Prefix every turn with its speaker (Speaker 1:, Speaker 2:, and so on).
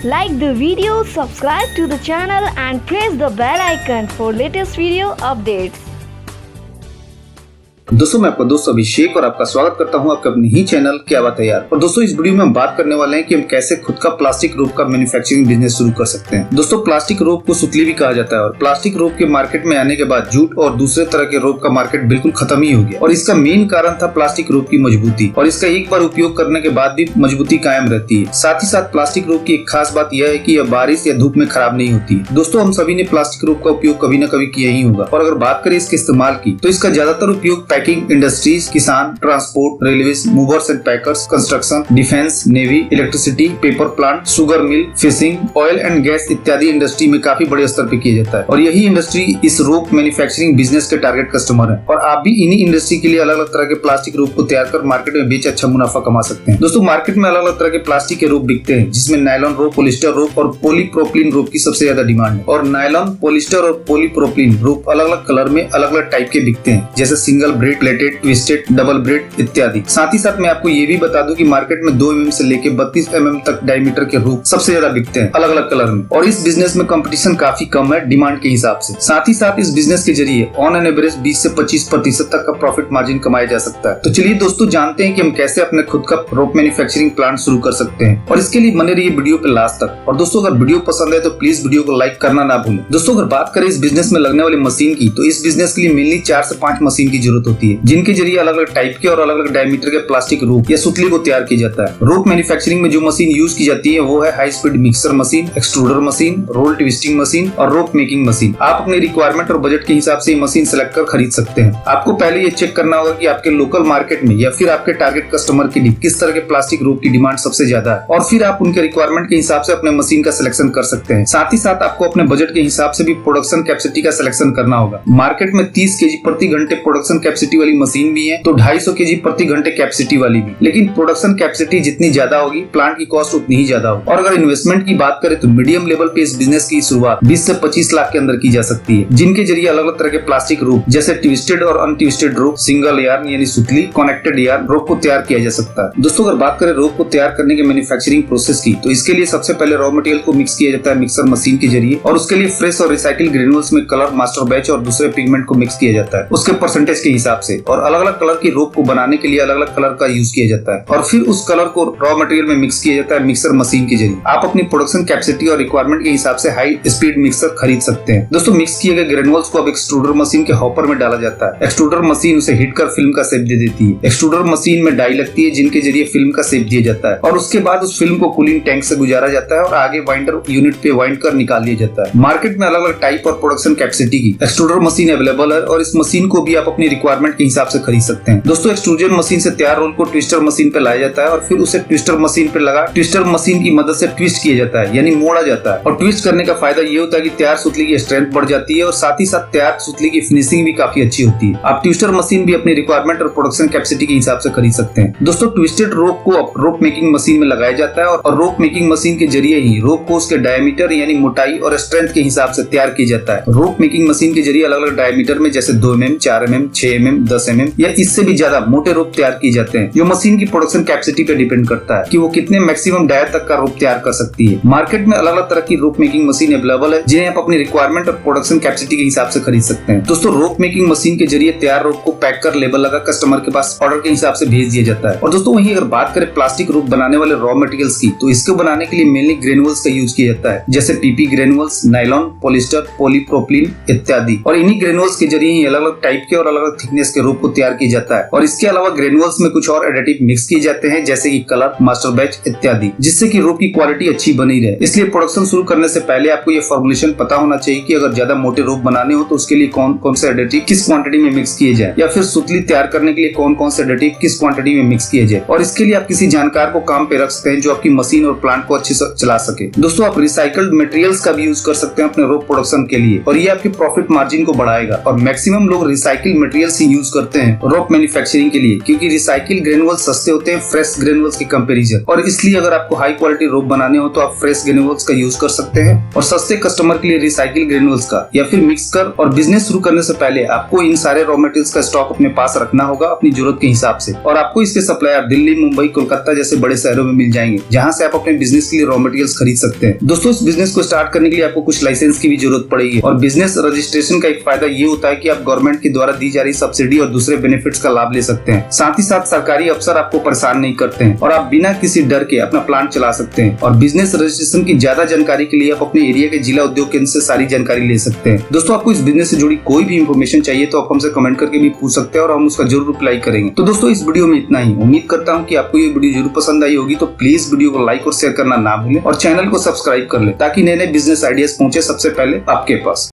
Speaker 1: Like the video, subscribe to the channel and press the bell icon for latest video updates.
Speaker 2: दोस्तों मैं आपका दोस्त अभिषेक और आपका स्वागत करता हूं आपके अपने ही चैनल क्या बात है यार। और दोस्तों इस वीडियो में हम बात करने वाले हैं कि हम कैसे खुद का प्लास्टिक रोप का मैन्युफैक्चरिंग बिजनेस शुरू कर सकते हैं। दोस्तों प्लास्टिक रोप को सुतली भी कहा जाता है और प्लास्टिक रोप के मार्केट में आने के बाद जूट और दूसरे तरह के रोप का मार्केट बिल्कुल खत्म ही हो गया और इसका मेन कारण था प्लास्टिक रोप की मजबूती और इसका एक बार उपयोग करने के बाद भी मजबूती कायम रहती है। साथ ही साथ प्लास्टिक रोप की एक खास बात यह है कि यह बारिश या धूप में खराब नहीं होती। दोस्तों हम सभी ने प्लास्टिक रोप का उपयोग कभी न कभी किया ही होगा और अगर बात करें इसके इस्तेमाल की तो इसका ज्यादातर उपयोग पैकिंग इंडस्ट्री, किसान, transport, railways, movers and packers, construction, defence, navy, electricity, paper plant, sugar mill, fishing, oil and gas इत्यादि इंडस्ट्री में काफी बड़े स्तर पे किया जाता है और यही इंडस्ट्री इस रोप मैन्युफैक्चरिंग बिजनेस के टारगेट कस्टमर है और आप भी इन्हीं इंडस्ट्री के लिए अलग अलग तरह के प्लास्टिक रोप को तैयार कर मार्केट में बेच अच्छा मुनाफा कमा सकते हैं। दोस्तों मार्केट में अलग अलग तरह के प्लास्टिक के रोप बिकते हैं जिसमें नायलॉन रोप, पॉलिस्टर रोप और पॉलीप्रोपिलीन रोप की सबसे ज्यादा डिमांड है और नायलॉन, पॉलिस्टर और पॉलीप्रोपिलीन रोप अलग अलग कलर में अलग अलग टाइप के बिकते हैं जैसे single bread, plated, twisted, double bread इत्यादि। साथ ही साथ मैं आपको ये भी बता दूं कि मार्केट में 2 mm से लेकर 32 mm तक डायमीटर के रोप सबसे ज्यादा बिकते हैं अलग अलग कलर में और इस बिजनेस में कंपटीशन काफी कम है डिमांड के हिसाब से। साथ ही साथ इस बिजनेस के जरिए ऑन एन एवरेज 20 से 25% तक का प्रॉफिट मार्जिन कमाया जा सकता है। तो चलिए दोस्तों जानते हैं कि हम कैसे अपने खुद का रोप मैन्युफैक्चरिंग प्लांट शुरू कर सकते हैं और इसके लिए बने रहिए वीडियो पे लास्ट तक। और दोस्तों अगर वीडियो पसंद है तो प्लीज वीडियो को लाइक करना ना भूलें। दोस्तों अगर बात करें इस बिजनेस में लगने वाली मशीन की तो इस बिजनेस के लिए मेनली 4 से 5 मशीन की जरूरत होती है जिनके जरिए अलग अलग टाइप के और अलग अलग डायमीटर के प्लास्टिक रोप या सुतली को तैयार किया जाता है। रोप मैन्युफैक्चरिंग में जो मशीन यूज की जाती है वो है high speed mixer machine, extruder machine, roll twisting machine और रोप मेकिंग मशीन। आप अपने रिक्वायरमेंट और बजट के हिसाब से ये मशीन सेलेक्ट कर खरीद सकते हैं। आपको पहले ये चेक करना होगा कि आपके लोकल मार्केट में या फिर आपके टारगेट कस्टमर के लिए किस तरह के प्लास्टिक रोप की डिमांड सबसे ज्यादा है और फिर आप उनके रिक्वायरमेंट के हिसाब से अपने मशीन का सिलेक्शन कर सकते हैं। साथ ही साथ आपको अपने बजट के हिसाब से भी प्रोडक्शन कैपेसिटी का सिलेक्शन करना होगा। मार्केट में 30 kg प्रति घंटे प्रोडक्शन कैपेसिटी वाली मशीन भी है तो 250 kg प्रति घंटे कैपेसिटी वाली भी, लेकिन प्रोडक्शन कैपेसिटी जितनी ज्यादा होगी प्लांट की कॉस्ट उतनी ही ज्यादा होगी। और अगर इन्वेस्टमेंट की बात करें तो मीडियम लेवल पे इस बिजनेस की शुरुआत 20 से 25 लाख के अंदर की जा सकती है जिनके जरिए अलग अलग तरह के प्लास्टिक रोप जैसे ट्विस्टेड और अनट्विस्टेड रोप, सिंगल यार्न यानी सुतली, कनेक्टेड यार्न रोप को तैयार किया जा सकता है। दोस्तों अगर बात करें रोप को तैयार करने के मैन्युफैक्चरिंग प्रोसेस की तो इसके लिए सबसे पहले रॉ मटेरियल को मिक्स किया जाता है मिक्सर मशीन के जरिए और उसके लिए फ्रेश और रिसाइकिल ग्रेन्यूल्स में कलर, मास्टर बैच और दूसरे पिगमेंट को मिक्स किया जाता है उसके परसेंटेज के हिसाब से और अलग अलग कलर की रोप को बनाने के लिए अलग अलग कलर का यूज किया जाता है और फिर उस कलर को रॉ मटेरियल में मिक्स किया जाता है मिक्सर मशीन के जरिए। आप अपनी प्रोडक्शन कैपेसिटी और रिक्वायरमेंट के हिसाब से हाई स्पीड मिक्सर खरीद सकते हैं। दोस्तों मिक्स किए गए ग्रेनुअल्स को अब एक्सट्रूडर मशीन के हॉपर में डाला जाता है। एक्सट्रूडर मशीन उसे हीट कर फिल्म का शेप दे देती है। एक्सट्रूडर मशीन में डाई लगती है जिनके जरिए फिल्म का शेप दिया जाता है और उसके बाद उस फिल्म को कूलिंग टैंक से गुजारा जाता है और आगे वाइंडर यूनिट पे वाइंड कर निकाल दिया जाता है। मार्केट में अलग अलग टाइप और प्रोडक्शन कैपेसिटी की एक्सट्रूडर मशीन अवेलेबल है और इस मशीन को भी आप अपनी रिक्वायरमेंट के हिसाब से खरीद सकते हैं। दोस्तों एक्सट्रूजन मशीन से तैयार रोल को ट्विस्टर मशीन पे लाया जाता है और फिर उसे ट्विस्टर मशीन पे लगा ट्विस्टर मशीन की मदद से ट्विस्ट किया जाता है यानी मोड़ा जाता है और ट्विस्ट करने का फायदा ये होता है कि तैयार सुतली की स्ट्रेंथ बढ़ जाती है और साथ ही साथ तैयार सुतली की फिनिशिंग भी काफी अच्छी होती है। आप ट्विस्टर मशीन भी अपनी रिक्वायरमेंट और प्रोडक्शन कैपेसिटी के हिसाब से खरीद सकते हैं। दोस्तों ट्विस्टेड रोप को रोप मेकिंग मशीन में लगाया जाता है और रोप मेकिंग मशीन के जरिए ही रोप को उसके डायमीटर यानी मोटाई और स्ट्रेंथ के हिसाब से तैयार किया जाता है। रोप मेकिंग मशीन के जरिए अलग अलग डायमीटर में जैसे 2 mm, 4 mm, 6 mm, 10 mm या इससे भी ज्यादा मोटे रोप तैयार किए जाते हैं जो मशीन की प्रोडक्शन कैपेसिटी पे डिपेंड करता है कि वो कितने मैक्सिमम डायर तक का रोप तैयार कर सकती है। मार्केट में अलग अलग तरह की रोप मेकिंग मशीन अवेलेबल है जिन्हें आप अपनी रिक्वायरमेंट और प्रोडक्शन कैपेसिटी के हिसाब से खरीद सकते हैं। दोस्तों रोप मेकिंग मशीन के जरिए तैयार रोप को पैक कर लेबल लगा कस्टमर के पास ऑर्डर के हिसाब से भेज दिया जाता है। और दोस्तों वहीं अगर बात करें प्लास्टिक रोप बनाने वाले रॉ मटेरियल्स की तो इसको बनाने के लिए मेनली ग्रेनुअल्स का यूज किया जाता है जैसे PP granules, nylon, polyester, polypropylene इत्यादि और इन्हीं ग्रेनुअल्स के जरिए ही अलग अलग टाइप के और अलग अलग थिकनेस के रोप को तैयार किया जाता है। और इसके अलावा ग्रेनुअल्स में कुछ और एडिटिव मिक्स किए जाते हैं जैसे कि कलर, मास्टर बैच इत्यादि जिससे कि रोप की क्वालिटी अच्छी बनी रहे। इसलिए प्रोडक्शन शुरू करने से पहले आपको ये फॉर्मुलेशन पता होना चाहिए कि अगर ज्यादा मोटे रोप बनाने हो तो उसके लिए कौन कौन से एडिटिव किस क्वांटिटी में मिक्स किए जाए या फिर सुतली तैयार करने के लिए कौन कौन से एडिटिव किस क्वांटिटी में मिक्स किए जाए। और इसके लिए आप किसी जानकार को काम पे रख सकते हैं जो आपकी मशीन और प्लांट को अच्छे से चला सके। दोस्तों आप रिसाइकल्ड मटेरियल्स का भी यूज कर सकते हैं अपने रोप प्रोडक्शन के लिए और ये आपके प्रॉफिट मार्जिन को बढ़ाएगा और मैक्सिमम लोग रिसाइकिल मटेरियल्स ही यूज करते हैं रॉक मैन्युफैक्चरिंग के लिए, क्योंकि रिसाइकिल ग्रेनुअल्स सस्ते होते हैं फ्रेश ग्रेनुअल्स के कंपैरिजन, और इसलिए अगर आपको हाई क्वालिटी रोप बनाने हो तो आप फ्रेश ग्रेनुअल्स का यूज कर सकते हैं। और सस्ते कस्टमर के लिए रिसाइकिल ग्रेनुअल्स का या फिर मिक्स कर, और बिजनेस शुरू करने से पहले आपको इन सारे रॉ मटेरियल्स का स्टॉक अपने पास रखना होगा अपनी जरूरत के हिसाब से। और आपको इसके सप्लायर दिल्ली, मुंबई, कोलकाता जैसे बड़े शहरों में मिल जाएंगे, जहां से आप अपने बिजनेस के लिए रॉ मटेरियल्स खरीद सकते हैं। दोस्तों, इस बिजनेस को स्टार्ट करने के लिए आपको कुछ लाइसेंस की भी जरूरत पड़ेगी, और बिजनेस रजिस्ट्रेशन का एक फायदा ये होता है कि आप गवर्नमेंट के द्वारा दी जा रही सब्सिडी और दूसरे बेनिफिट्स का लाभ ले सकते हैं। साथ ही साथ सरकारी अफसर आपको परेशान नहीं करते हैं और आप बिना किसी डर के अपना प्लांट चला सकते हैं। और बिजनेस रजिस्ट्रेशन की ज्यादा जानकारी के लिए आप अपने एरिया के जिला उद्योग केंद्र से सारी जानकारी ले सकते हैं। दोस्तों, आपको इस बिजनेस से जुड़ी कोई भी इंफॉर्मेशन चाहिए तो आप हमसे कमेंट करके भी पूछ सकते हैं और हम उसका जरूर रिप्लाई करेंगे। तो दोस्तों, इस वीडियो में इतना ही। उम्मीद करता हूँ कि आपको ये वीडियो जरूर पसंद आई होगी, तो प्लीज वीडियो को लाइक और शेयर करना ना भूलें और चैनल को सब्सक्राइब कर ले, ताकि नए नए बिजनेस आइडियाज पहुंचे सबसे पहले आपके पास।